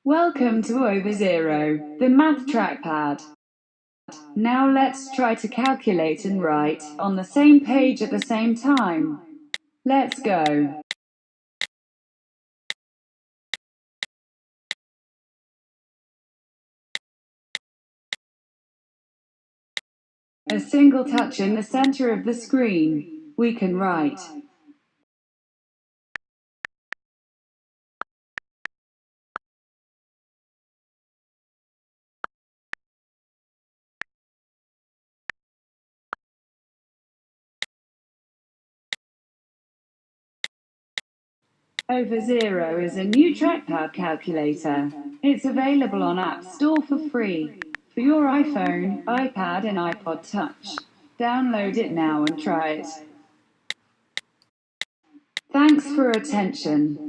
Welcome to Over Zero, the math trackpad. Now let's try to calculate and write on the same page at the same time. Let's go. A single touch in the center of the screen. We can write. Over Zero is a new trackpad calculator. It's available on App Store for free for your iPhone, iPad, and iPod Touch. Download it now and try it. Thanks for attention.